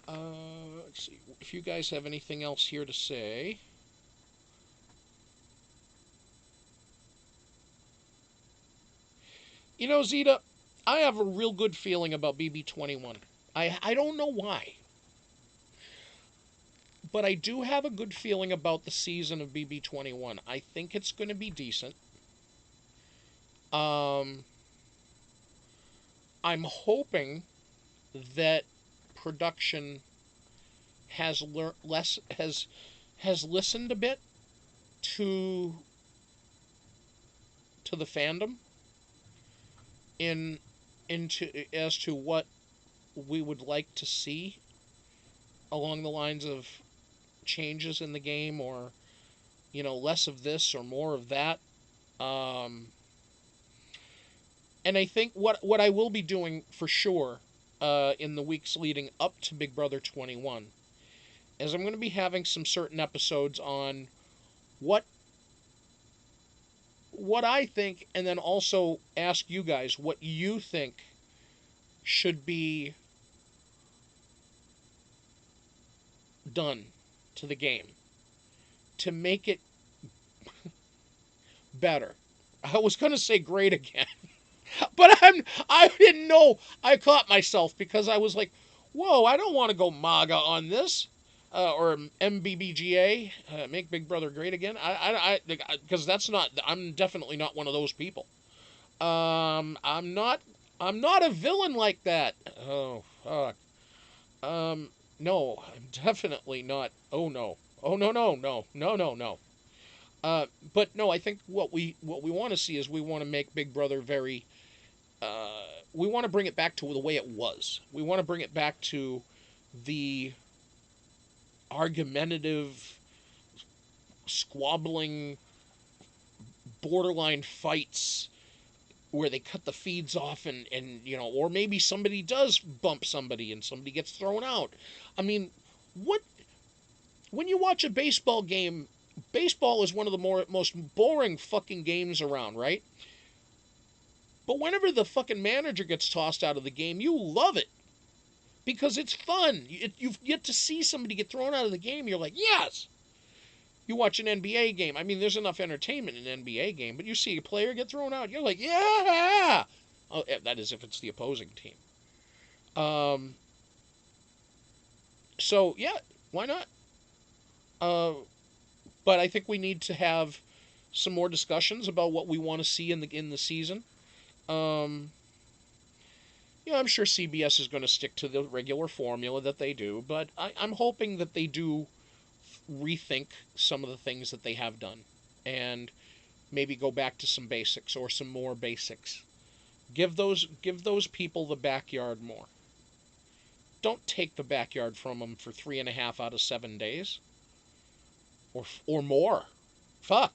Let's see. If you guys have anything else here to say. Zeta, I have a real good feeling about BB21. I don't know why. But I do have a good feeling about the season of BB21. I think it's going to be decent. I'm hoping that production has listened a bit to the fandom as to what we would like to see along the lines of changes in the game, or less of this or more of that. And I think what I will be doing for sure in the weeks leading up to Big Brother 21 is I'm going to be having some certain episodes on what I think, and then also ask you guys what you think should be done to the game to make it better. I was going to say great again. But I didn't know. I caught myself because I was like, whoa, I don't want to go MAGA on this. Or MBBGA, make Big Brother great again. Because that's not. I'm definitely not one of those people. I'm not. I'm not a villain like that. Oh fuck. No, I'm definitely not. Oh no. Oh no no no no no no. But no, I think what we want to see is we want to make Big Brother very. We want to bring it back to the way it was. We want to bring it back to the argumentative, squabbling, borderline fights where they cut the feeds off and or maybe somebody does bump somebody and somebody gets thrown out. I mean, what when you watch a baseball game, baseball is one of the most boring fucking games around, right? But whenever the fucking manager gets tossed out of the game, you love it because it's fun. You get to see somebody get thrown out of the game. You're like, yes. You watch an NBA game. I mean, there's enough entertainment in an NBA game, but you see a player get thrown out. You're like, yeah. Oh, that is if it's the opposing team. Um. So yeah, why not? Uh. But I think we need to have some more discussions about what we want to see in the season. Um. Yeah, I'm sure CBS is going to stick to the regular formula that they do, but I'm hoping that they do rethink some of the things that they have done and maybe go back to some basics or some more basics. Give those people the backyard more. Don't take the backyard from them for 3.5 out of 7 days or more. Fuck.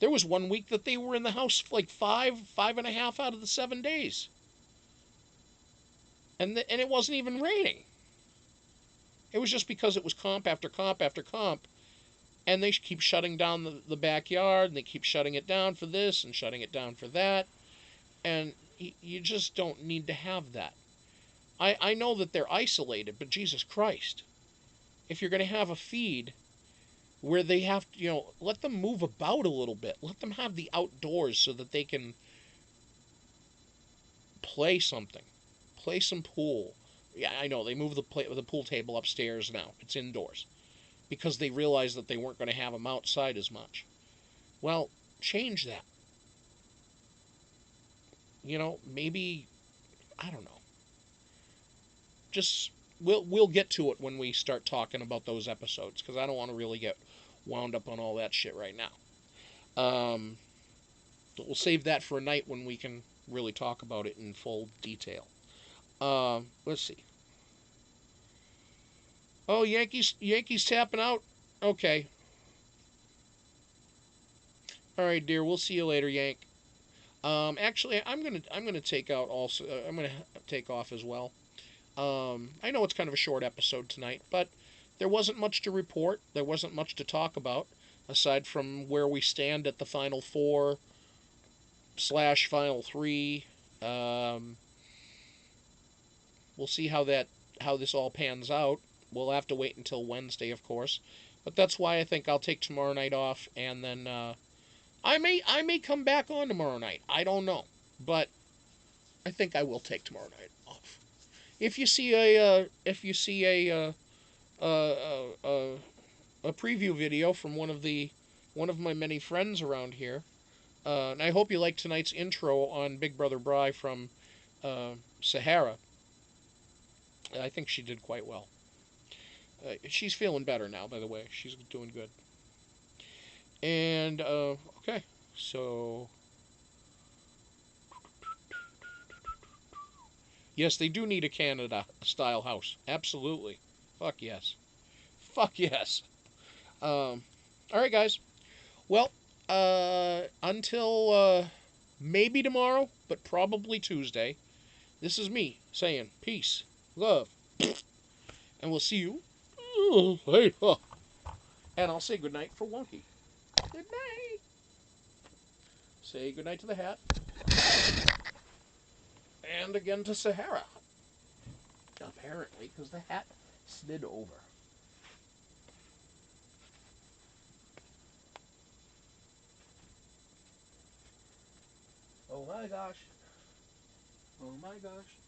There was one week that they were in the house like 5.5 out of the 7 days, and it wasn't even raining. It was just because it was comp after comp after comp, and they keep shutting down the backyard, and they keep shutting it down for this and shutting it down for that, and you just don't need to have that. I know that they're isolated, but Jesus Christ, if you're going to have a feed where they have to, let them move about a little bit, let them have the outdoors so that they can play something, play some pool. Yeah, I know they moved the pool table upstairs now. It's indoors because they realized that they weren't going to have them outside as much. Well, change that. Maybe I don't know. Just we'll get to it when we start talking about those episodes because I don't want to really get wound up on all that shit right now. But we'll save that for a night when we can really talk about it in full detail. Let's see. Oh, Yankees tapping out. Okay. All right, dear. We'll see you later, Yank. Actually, I'm gonna take out also. I'm gonna take off as well. I know it's kind of a short episode tonight, but there wasn't much to report. There wasn't much to talk about aside from where we stand at the Final Four / Final Three. Um, we'll see how this all pans out. We'll have to wait until Wednesday, of course, but that's why I think I'll take tomorrow night off, and then I may come back on tomorrow night. I don't know, but I think I will take tomorrow night off. If you see a preview video from one of my many friends around here, and I hope you liked tonight's intro on Big Brother BRI from Sahara. I think she did quite well. She's feeling better now, by the way. She's doing good. And okay, so yes, they do need a Canada-style house. Absolutely. Fuck yes. Fuck yes. All right, guys. Well, until maybe tomorrow, but probably Tuesday, this is me saying peace, love, and we'll see you later. And I'll say goodnight for Wonky. Good night. Say goodnight to the hat. And again to Sahara. Apparently, because the hat slid over. Oh my gosh. my gosh.